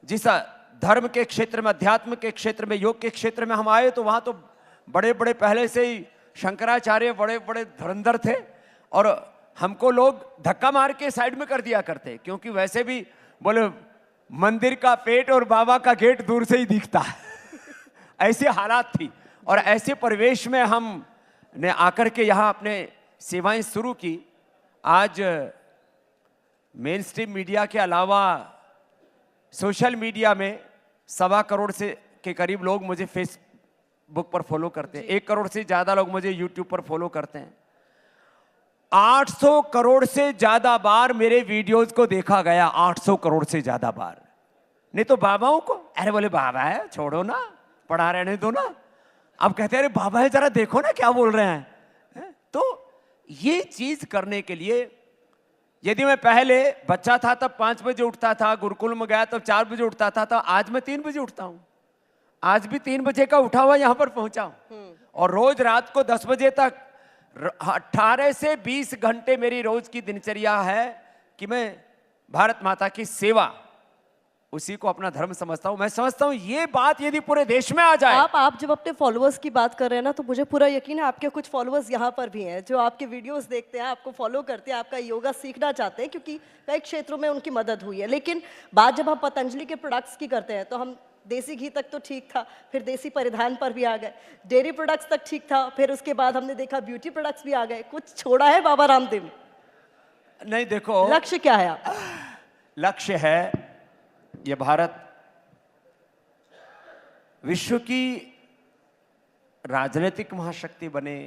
जिस धर्म के क्षेत्र में, अध्यात्म के क्षेत्र में, योग के क्षेत्र में हम आए तो वहां तो बड़े बड़े पहले से ही शंकराचार्य बड़े बड़े धुरंधर थे और हमको लोग धक्का मार के साइड में कर दिया करते, क्योंकि वैसे भी बोले मंदिर का पेट और बाबा का गेट दूर से ही दिखता है। ऐसी हालात थी और ऐसे परिवेश में हम ने आकर के यहाँ अपने सेवाएं शुरू की। आज मेन स्ट्रीम मीडिया के अलावा सोशल मीडिया में 1.25 करोड़ से के करीब लोग मुझे फेसबुक पर फॉलो करते हैं, 1 करोड़ से ज्यादा लोग मुझे यूट्यूब पर फॉलो करते हैं। 800 करोड़ से ज्यादा बार मेरे वीडियोस को देखा गया, 800 करोड़ से ज्यादा बार। नहीं तो बाबाओं को अरे बोले बाबा है छोड़ो ना, पढ़ा रहने दो ना। अब कहते हैं अरे बाबा है जरा देखो ना क्या बोल रहे हैं। तो ये चीज करने के लिए यदि मैं पहले बच्चा था तब 5 बजे उठता था, गुरुकुल में गया तब 4 बजे उठता था, तो आज मैं 3 बजे उठता हूं। आज भी 3 बजे का उठा हुआ यहां पर पहुंचा हूं और रोज रात को 10 बजे तक 18 से 20 घंटे मेरी रोज की दिनचर्या है कि मैं भारत माता की सेवा, उसी को अपना धर्म समझता हूं। मैं समझता हूं ये बात यदि पूरे देश में आ जाए। आप जब अपने फॉलोअर्स की बात कर रहे हैं ना, तो मुझे पूरा यकीन है आपके कुछ फॉलोअर्स यहाँ पर भी हैं जो आपके वीडियोस देखते हैं, आपको फॉलो करते हैं, आपका योगा सीखना चाहते हैं, क्योंकि कई क्षेत्रों में उनकी मदद हुई है। लेकिन बात जब हम पतंजलि के प्रोडक्ट्स की करते हैं तो हम देसी घी तक तो ठीक था, फिर देसी परिधान पर भी आ गए, डेयरी प्रोडक्ट्स तक ठीक था, फिर उसके बाद हमने देखा ब्यूटी प्रोडक्ट्स भी आ गए। कुछ छोड़ा है बाबा रामदेव ने? नहीं, देखो लक्ष्य क्या है आपका? लक्ष्य है ये भारत विश्व की राजनीतिक महाशक्ति बने,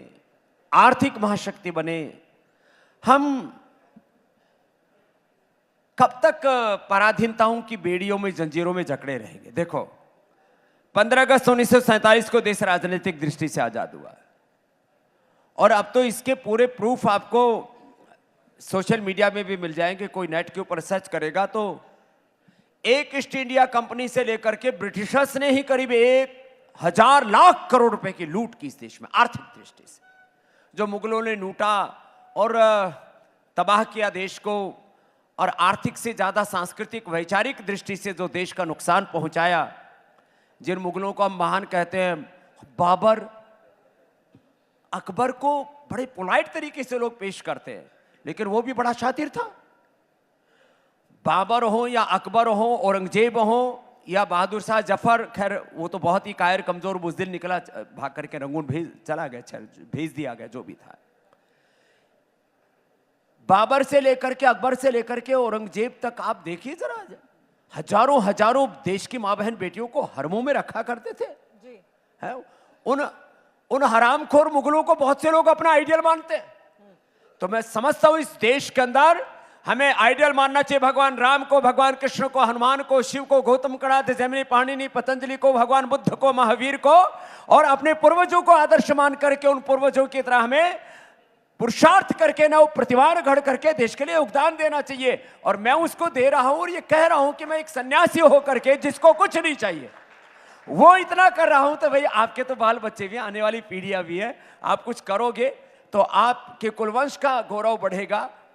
आर्थिक महाशक्ति बने। हम कब तक पराधीनताओं की बेड़ियों में, जंजीरों में जकड़े रहेंगे? देखो 15 अगस्त 1947 को देश राजनीतिक दृष्टि से आजाद हुआ और अब तो इसके पूरे प्रूफ आपको सोशल मीडिया में भी मिल जाएंगे। कोई नेट के ऊपर सर्च करेगा तो एक ईस्ट इंडिया कंपनी से लेकर के ब्रिटिशर्स ने ही करीब 1,000 लाख करोड़ रुपए की लूट की इस देश में, आर्थिक दृष्टि से। जो मुगलों ने लूटा और तबाह किया देश को, और आर्थिक से ज्यादा सांस्कृतिक वैचारिक दृष्टि से जो देश का नुकसान पहुंचाया, जिन मुगलों को हम महान कहते हैं, बाबर, अकबर को बड़े पोलाइट तरीके से लोग पेश करते हैं, लेकिन वो भी बड़ा शातिर था। बाबर हो या अकबर हो, औरंगजेब हो या बहादुर शाह जफर, खैर वो तो बहुत ही कायर कमजोर बुज़दिल निकला, भाग करके रंगून भेज दिया गया, जो भी था। बाबर से लेकर के, अकबर से लेकर के औरंगजेब तक आप देखिए जरा, हजारों हजारों देश की मां बहन बेटियों को हरमों में रखा करते थे जी। है उन हरामखोर मुगलों को बहुत से लोग अपना आइडियल मानते हैं। तो मैं समझता हूं इस देश के अंदर हमें आइडियल मानना चाहिए भगवान राम को, भगवान कृष्ण को, हनुमान को, शिव को, गौतम कणाद, जैमिनी, पाणिनि, पतंजलि को, भगवान बुद्ध को, महावीर को, और अपने पूर्वजों को आदर्श मान करके उन पूर्वजों की तरह हमें पुरुषार्थ करके ना, वो प्रतिभान गढ़ करके देश के लिए योगदान देना चाहिए। और मैं उसको दे रहा हूं और ये कह रहा हूं कि मैं एक सन्यासी होकर के, जिसको कुछ नहीं चाहिए, वो इतना कर रहा हूं। तो भाई आपके तो बाल बच्चे भी, आने वाली पीढ़ियां भी है, आप कुछ करोगे तो आपके कुलवंश का गौरव बढ़ेगा।